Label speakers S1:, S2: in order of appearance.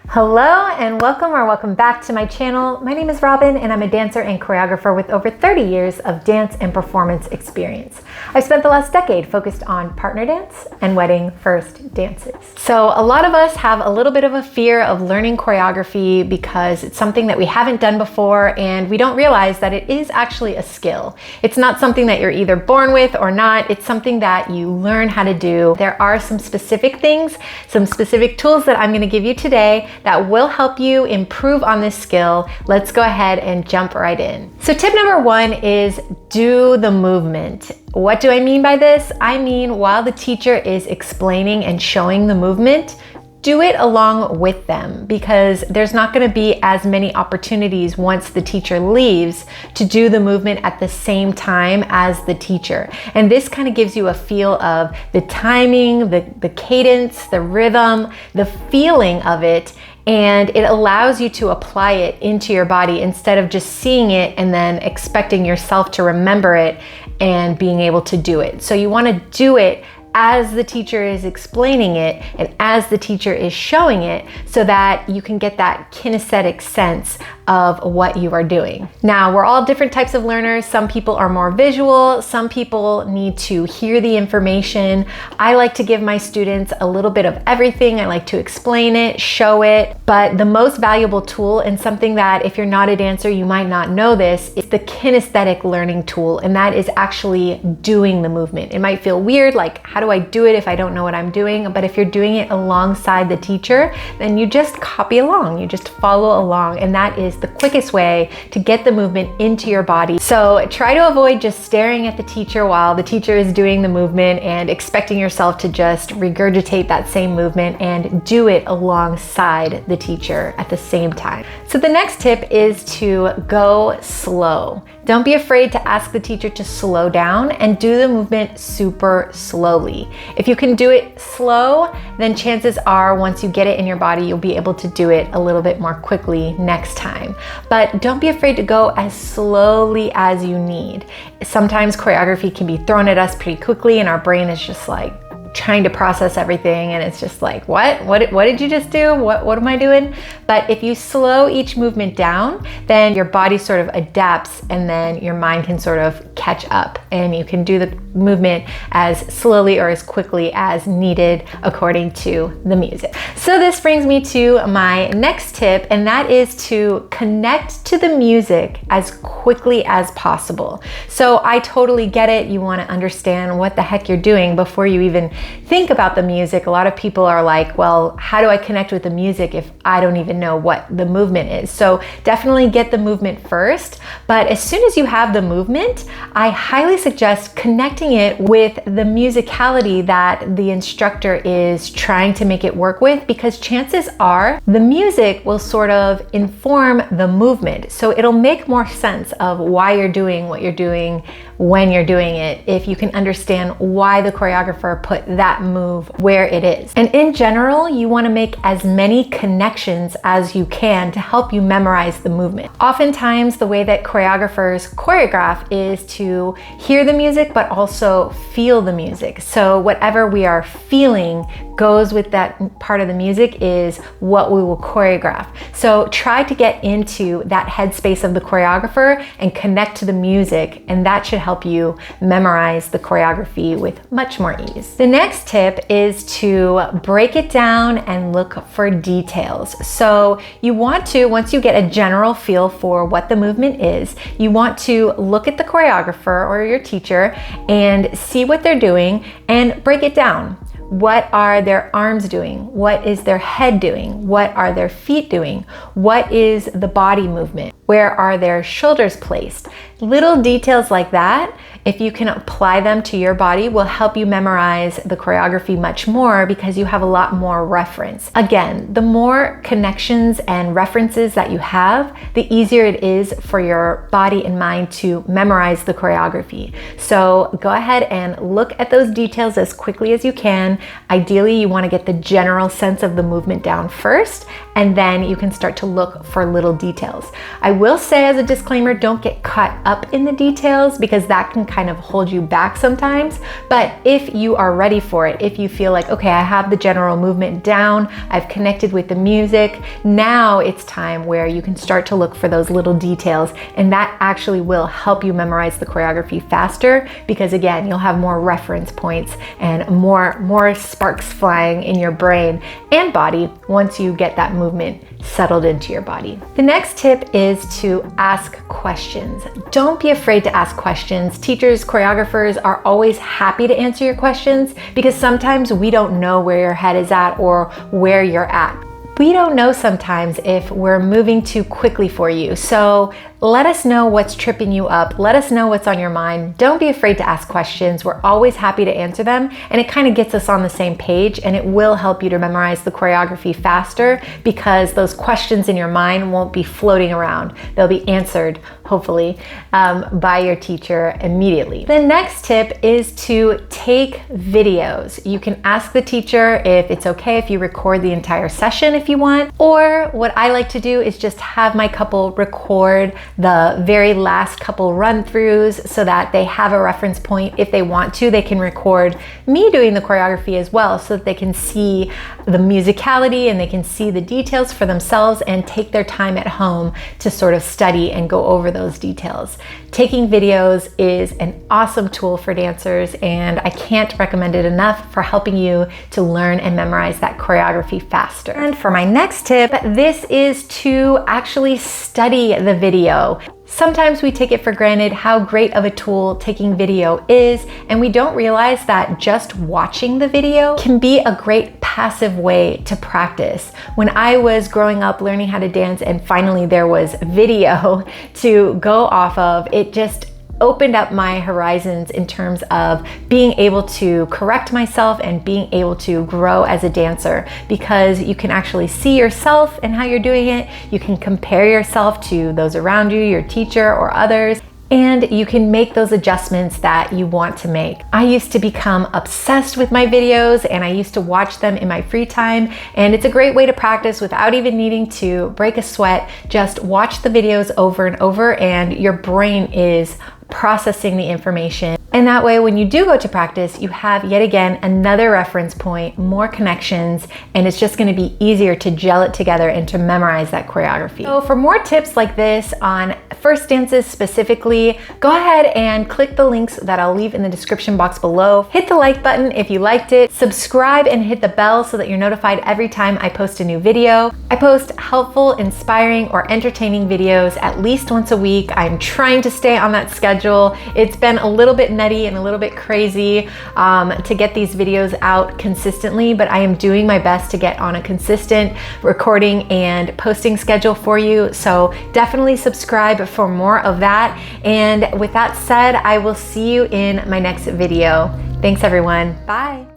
S1: Hello and welcome back to my channel. My name is Robin and I'm a dancer and choreographer with over 30 years of dance and performance experience. I've spent the last decade focused on partner dance and wedding first dances. So a lot of us have a little bit of a fear of learning choreography because it's something that we haven't done before and we don't realize that it is actually a skill. It's not something that you're either born with or not. It's something that you learn how to do. There are some specific things, some specific tools that I'm going to give you today that will help you improve on this skill. Let's go ahead and jump right in. So tip number one is do the movement. What do I mean by this? I mean, while the teacher is explaining and showing the movement, do it along with them because there's not going to be as many opportunities once the teacher leaves to do the movement at the same time as the teacher. And this kind of gives you a feel of the timing, the cadence, the rhythm, the feeling of it. And it allows you to apply it into your body instead of just seeing it and then expecting yourself to remember it and being able to do it. So you want to do it as the teacher is explaining it and as the teacher is showing it so that you can get that kinesthetic sense of what you are doing. Now, we're all different types of learners. Some people are more visual. Some people need to hear the information. I like to give my students a little bit of everything. I like to explain it, show it, but the most valuable tool and something that if you're not a dancer, you might not know this, is the kinesthetic learning tool, and that is actually doing the movement. It might feel weird, like how do I do it if I don't know what I'm doing? But if you're doing it alongside the teacher, then you just copy along, you just follow along, and that is the quickest way to get the movement into your body. So try to avoid just staring at the teacher while the teacher is doing the movement and expecting yourself to just regurgitate that same movement, and do it alongside the teacher at the same time. So the next tip is to go slow. Don't be afraid to ask the teacher to slow down and do the movement super slowly. If you can do it slow, then chances are once you get it in your body, you'll be able to do it a little bit more quickly next time. But don't be afraid to go as slowly as you need. Sometimes choreography can be thrown at us pretty quickly and our brain is just like trying to process everything and it's just like, what did you just do? What am I doing? But if you slow each movement down, then your body sort of adapts and then your mind can sort of catch up and you can do the movement as slowly or as quickly as needed according to the music. So this brings me to my next tip, and that is to connect to the music as quickly as possible. So I totally get it. You want to understand what the heck you're doing before you even think about the music. A lot of people are like, well, how do I connect with the music if I don't even know what the movement is? So definitely get the movement first. But as soon as you have the movement, I highly suggest connecting it with the musicality that the instructor is trying to make it work with, because chances are the music will sort of inform the movement. So it'll make more sense of why you're doing what you're doing when you're doing it if you can understand why the choreographer put that move where it is. And in general, you want to make as many connections as you can to help you memorize the movement. Oftentimes, the way that choreographers choreograph is to hear the music, but also feel the music. So whatever we are feeling goes with that part of the music is what we will choreograph. So try to get into that headspace of the choreographer and connect to the music, and that should help you memorize the choreography with much more ease. The next tip is to break it down and look for details. So you want to, once you get a general feel for what the movement is, you want to look at the choreographer or your teacher and see what they're doing and break it down. What are their arms doing? What is their head doing? What are their feet doing? What is the body movement? Where are their shoulders placed? Little details like that, if you can apply them to your body, will help you memorize the choreography much more because you have a lot more reference. Again, the more connections and references that you have, the easier it is for your body and mind to memorize the choreography. So go ahead and look at those details as quickly as you can. Ideally, you want to get the general sense of the movement down first, and then you can start to look for little details. I will say as a disclaimer, don't get caught up in the details because that can kind of hold you back sometimes. But if you are ready for it, if you feel like, okay, I have the general movement down, I've connected with the music, now it's time where you can start to look for those little details, and that actually will help you memorize the choreography faster because again, you'll have more reference points and more sparks flying in your brain and body once you get that movement settled into your body. The next tip is to ask questions. Don't be afraid to ask questions. Teachers, choreographers are always happy to answer your questions because sometimes we don't know where your head is at or where you're at. We don't know sometimes if we're moving too quickly for you. So let us know what's tripping you up. Let us know what's on your mind. Don't be afraid to ask questions. We're always happy to answer them. And it kind of gets us on the same page, and it will help you to memorize the choreography faster because those questions in your mind won't be floating around. They'll be answered, hopefully, by your teacher immediately. The next tip is to take videos. You can ask the teacher if it's okay if you record the entire session if you want, or what I like to do is just have my couple record the very last couple run-throughs so that they have a reference point. If they want to, they can record me doing the choreography as well so that they can see the musicality and they can see the details for themselves and take their time at home to sort of study and go over those details. Taking videos is an awesome tool for dancers, and I can't recommend it enough for helping you to learn and memorize that choreography faster. And for my next tip, this is to actually study the video. Sometimes we take it for granted how great of a tool taking video is, and we don't realize that just watching the video can be a great passive way to practice. When I was growing up learning how to dance and finally there was video to go off of, it just opened up my horizons in terms of being able to correct myself and being able to grow as a dancer, because you can actually see yourself and how you're doing it. You can compare yourself to those around you, your teacher or others, and you can make those adjustments that you want to make. I used to become obsessed with my videos and I used to watch them in my free time, and it's a great way to practice without even needing to break a sweat. Just watch the videos over and over and your brain is processing the information. And that way, when you do go to practice, you have yet again another reference point, more connections, and it's just going to be easier to gel it together and to memorize that choreography. So for more tips like this on first dances specifically, go ahead and click the links that I'll leave in the description box below. Hit the like button if you liked it. Subscribe and hit the bell so that you're notified every time I post a new video. I post helpful, inspiring, or entertaining videos at least once a week. I'm trying to stay on that schedule. It's been a little bit nutty and a little bit crazy to get these videos out consistently, but I am doing my best to get on a consistent recording and posting schedule for you. So definitely subscribe for more of that. And with that said, I will see you in my next video. Thanks everyone. Bye.